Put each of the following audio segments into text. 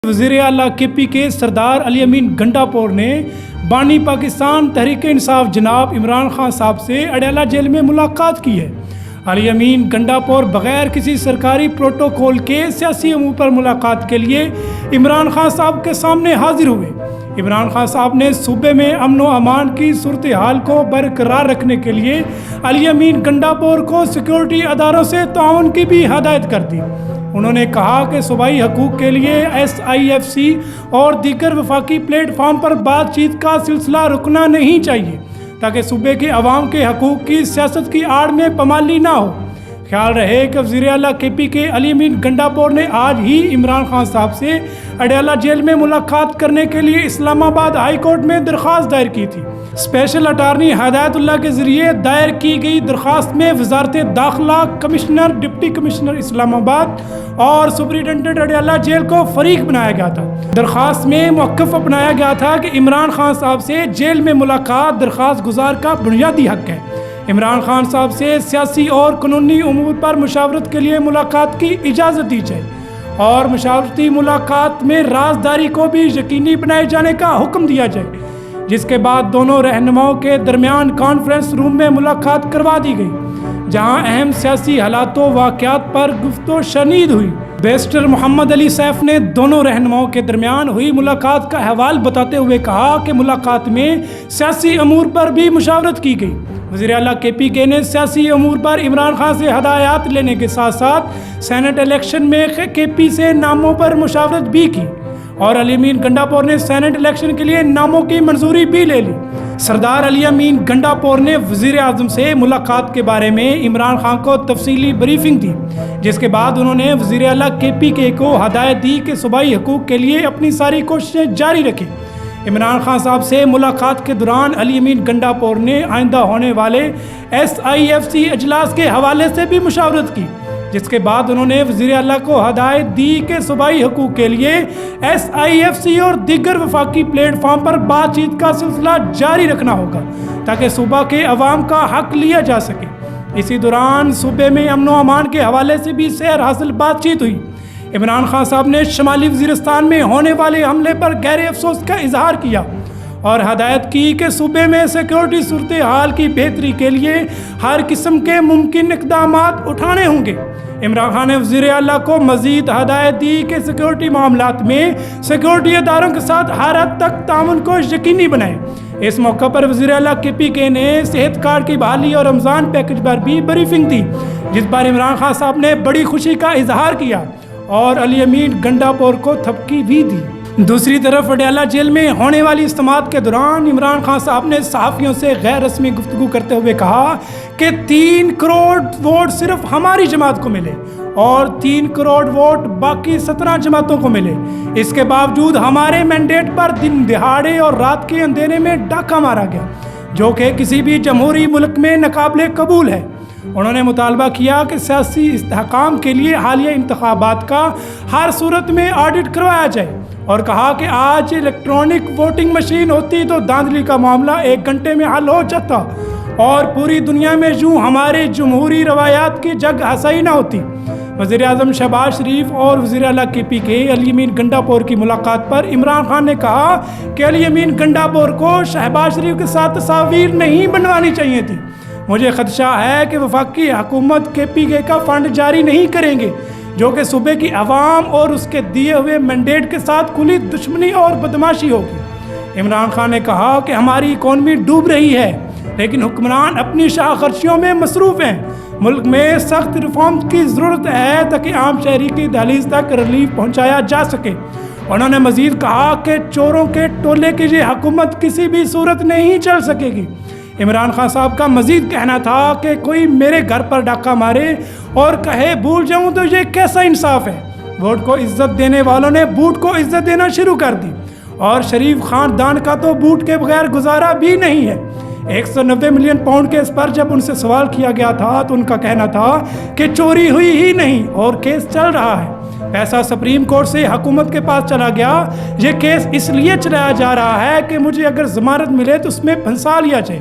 وزیر اعلیٰ کے پی کے سردار علی امین گنڈاپور نے بانی پاکستان تحریک انصاف جناب عمران خان صاحب سے اڈیالہ جیل میں ملاقات کی ہے۔ علی امین گنڈاپور بغیر کسی سرکاری پروٹوکول کے سیاسی امور پر ملاقات کے لیے عمران خان صاحب کے سامنے حاضر ہوئے۔ عمران خان صاحب نے صوبے میں امن و امان کی صورتحال کو برقرار رکھنے کے لیے علی امین گنڈاپور کو سیکورٹی اداروں سے تعاون کی بھی ہدایت کر دی۔ انہوں نے کہا کہ صوبائی حقوق کے لیے SIFC اور دیگر وفاقی پلیٹ فارم پر بات چیت کا سلسلہ رکنا نہیں چاہیے تاکہ صوبے کے عوام کے حقوق کی سیاست کی آڑ میں پامالی نہ ہو۔ خیال رہے کہ وزیر اعلیٰ KP کے علی امین گنڈاپور نے آج ہی عمران خان صاحب سے اڈیالہ جیل میں ملاقات کرنے کے لیے اسلام آباد ہائی کورٹ میں درخواست دائر کی تھی۔ اسپیشل اٹارنی ہدایت اللہ کے ذریعے دائر کی گئی درخواست میں وزارت داخلہ، کمشنر، ڈپٹی کمشنر اسلام آباد اور سپرنٹینڈنٹ اڈیالہ جیل کو فریق بنایا گیا تھا۔ درخواست میں موقف اپنایا گیا تھا کہ عمران خان صاحب سے جیل میں ملاقات درخواست گزار کا بنیادی حق ہے۔ عمران خان صاحب سے سیاسی اور قانونی امور پر مشاورت کے لیے ملاقات کی اجازت دی جائے اور مشاورتی ملاقات میں رازداری کو بھی یقینی بنائے جانے کا حکم دیا جائے، جس کے بعد دونوں رہنماؤں کے درمیان کانفرنس روم میں ملاقات کروا دی گئی، جہاں اہم سیاسی حالات و واقعات پر گفت و شنید ہوئی۔ بیرسٹر محمد علی سیف نے دونوں رہنماؤں کے درمیان ہوئی ملاقات کا احوال بتاتے ہوئے کہا کہ ملاقات میں سیاسی امور پر بھی مشاورت کی گئی۔ وزیر اعلیٰ KP کے نے سیاسی امور پر عمران خان سے ہدایات لینے کے ساتھ ساتھ سینٹ الیکشن میں KP سے ناموں پر مشاورت بھی کی اور علی امین گنڈاپور نے سینٹ الیکشن کے لیے ناموں کی منظوری بھی لے لی۔ سردار علی امین گنڈاپور نے وزیر اعظم سے ملاقات کے بارے میں عمران خان کو تفصیلی بریفنگ دی، جس کے بعد انہوں نے وزیر اعلیٰ KP کو ہدایت دی کہ صوبائی حقوق کے لیے اپنی ساری کوششیں جاری رکھیں۔ عمران خان صاحب سے ملاقات کے دوران علی امین گنڈاپور نے آئندہ ہونے والے SIFC اجلاس کے حوالے سے بھی مشاورت کی، جس کے بعد انہوں نے وزیر اعلیٰ کو ہدایت دی کہ صوبائی حقوق کے لیے SIFC اور دیگر وفاقی پلیٹ فارم پر بات چیت کا سلسلہ جاری رکھنا ہوگا تاکہ صوبہ کے عوام کا حق لیا جا سکے۔ اسی دوران صوبے میں امن و امان کے حوالے سے بھی سیر حاصل بات چیت ہوئی۔ عمران خان صاحب نے شمالی وزیرستان میں ہونے والے حملے پر گہرے افسوس کا اظہار کیا اور ہدایت کی کہ صوبے میں سیکورٹی صورتحال کی بہتری کے لیے ہر قسم کے ممکن اقدامات اٹھانے ہوں گے۔ عمران خان نے وزیر اعلیٰ کو مزید ہدایت دی کہ سیکورٹی معاملات میں سیکورٹی اداروں کے ساتھ ہر حد تک تعاون کو یقینی بنائیں۔ اس موقع پر وزیر اعلیٰ KP نے صحت کارڈ کی بحالی اور رمضان پیکج پر بھی بریفنگ دی، جس پر عمران خان صاحب نے بڑی خوشی کا اظہار کیا اور علی امین گنڈاپور کو تھپکی بھی دی۔ دوسری طرف اڈیالہ جیل میں ہونے والی اجتماعات کے دوران عمران خان صاحب نے صحافیوں سے غیر رسمی گفتگو کرتے ہوئے کہا کہ 3 کروڑ ووٹ صرف ہماری جماعت کو ملے اور 3 کروڑ ووٹ باقی 17 جماعتوں کو ملے۔ اس کے باوجود ہمارے مینڈیٹ پر دن دہاڑے اور رات کے اندھیرے میں ڈاکہ مارا گیا، جو کہ کسی بھی جمہوری ملک میں ناقابل قبول ہے۔ انہوں نے مطالبہ کیا کہ سیاسی استحکام کے لیے حالیہ انتخابات کا ہر صورت میں آڈٹ کروایا جائے اور کہا کہ آج الیکٹرانک ووٹنگ مشین ہوتی تو دھاندلی کا معاملہ 1 گھنٹے میں حل ہو جاتا اور پوری دنیا میں یوں ہمارے جمہوری روایات کی جگ ہنسائی نہ ہوتی۔ وزیر اعظم شہباز شریف اور وزیر اعلیٰ KP کے علی امین گنڈاپور کی ملاقات پر عمران خان نے کہا کہ علی امین گنڈاپور کو شہباز شریف کے ساتھ تصاویر نہیں بنوانی چاہیے تھی۔ مجھے خدشہ ہے کہ وفاقی حکومت KP کا فنڈ جاری نہیں کریں گے، جو کہ صوبے کی عوام اور اس کے دیے ہوئے مینڈیٹ کے ساتھ کھلی دشمنی اور بدماشی ہوگی۔ عمران خان نے کہا کہ ہماری اکانومی ڈوب رہی ہے لیکن حکمران اپنی شاہ خرچیوں میں مصروف ہیں۔ ملک میں سخت ریفارم کی ضرورت ہے تاکہ عام شہری کی دہلیز تک ریلیف پہنچایا جا سکے۔ انہوں نے مزید کہا کہ چوروں کے ٹولے کی یہ حکومت کسی بھی صورت نہیں چل سکے گی۔ عمران خان صاحب کا مزید کہنا تھا کہ کوئی میرے گھر پر ڈاکہ مارے اور کہے بھول جاؤں تو یہ کیسا انصاف ہے۔ ووٹ کو عزت دینے والوں نے بوٹ کو عزت دینا شروع کر دی اور شریف خاندان کا تو بوٹ کے بغیر گزارا بھی نہیں ہے۔ 190 ملین پاؤنڈ کیس پر جب ان سے سوال کیا گیا تھا تو ان کا کہنا تھا کہ چوری ہوئی ہی نہیں اور کیس چل رہا ہے۔ پیسہ سپریم کورٹ سے حکومت کے پاس چلا گیا۔ یہ کیس اس لیے چلایا جا رہا ہے کہ مجھے اگر ضمانت ملے تو اس میں پھنسا لیا جائے۔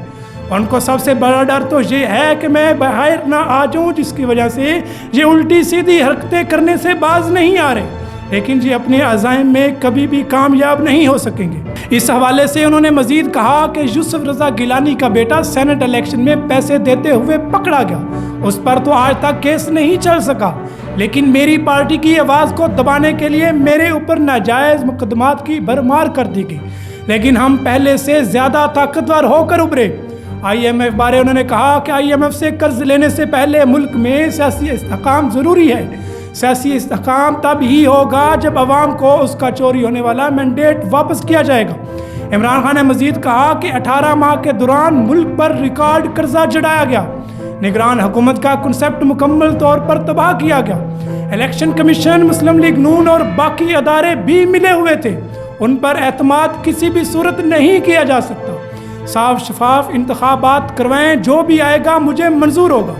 ان کو سب سے بڑا ڈر تو یہ ہے کہ میں باہر نہ آ جاؤں، جس کی وجہ سے یہ الٹی سیدھی حرکتیں کرنے سے باز نہیں آ رہے۔ لیکن یہ اپنے عزائم میں کبھی بھی کامیاب نہیں ہو سکیں گے۔ اس حوالے سے انہوں نے مزید کہا کہ یوسف رضا گیلانی کا بیٹا سینٹ الیکشن میں پیسے دیتے ہوئے پکڑا گیا، اس پر تو آج تک کیس نہیں چل سکا، لیکن میری پارٹی کی آواز کو دبانے کے لیے میرے اوپر ناجائز مقدمات کی بھرمار کر دی گئی، لیکن ہم پہلے سے زیادہ طاقتور ہو کر ابھرے۔ آئی ایم ایف بارے انہوں نے کہا کہ آئی ایم ایف سے قرض لینے سے پہلے ملک میں سیاسی استحکام ضروری ہے۔ سیاسی استحکام تب ہی ہوگا جب عوام کو اس کا چوری ہونے والا مینڈیٹ واپس کیا جائے گا۔ عمران خان نے مزید کہا کہ 18 ماہ کے دوران ملک پر ریکارڈ قرضہ چڑھایا گیا، نگران حکومت کا کنسیپٹ مکمل طور پر تباہ کیا گیا، الیکشن کمیشن، مسلم لیگ نون اور باقی ادارے بھی ملے ہوئے تھے، ان پر اعتماد کسی بھی صورت نہیں کیا جا سکتا۔ صاف شفاف انتخابات کروائیں، جو بھی آئے گا مجھے منظور ہوگا۔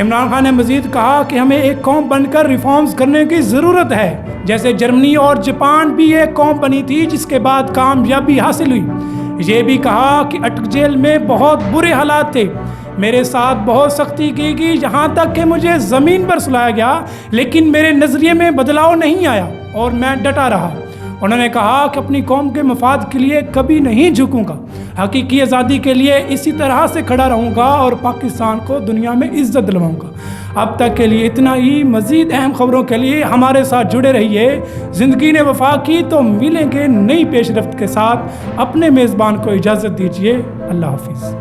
عمران خان نے مزید کہا کہ ہمیں ایک قوم بن کر ریفارمز کرنے کی ضرورت ہے، جیسے جرمنی اور جاپان بھی ایک قوم بنی تھی جس کے بعد کامیابی حاصل ہوئی۔ یہ بھی کہا کہ اٹک جیل میں بہت برے حالات تھے، میرے ساتھ بہت سختی کی گئی، یہاں تک کہ مجھے زمین پر سلایا گیا، لیکن میرے نظریے میں بدلاؤ نہیں آیا اور میں ڈٹا رہا۔ انہوں نے کہا کہ اپنی قوم کے مفاد کے لیے کبھی نہیں جھکوں گا، حقیقی آزادی کے لیے اسی طرح سے کھڑا رہوں گا اور پاکستان کو دنیا میں عزت دلواؤں گا۔ اب تک کے لیے اتنا ہی، مزید اہم خبروں کے لیے ہمارے ساتھ جڑے رہیے۔ زندگی نے وفا کی تو ملیں گے نئی پیش رفت کے ساتھ۔ اپنے میزبان کو اجازت دیجیے، اللہ حافظ۔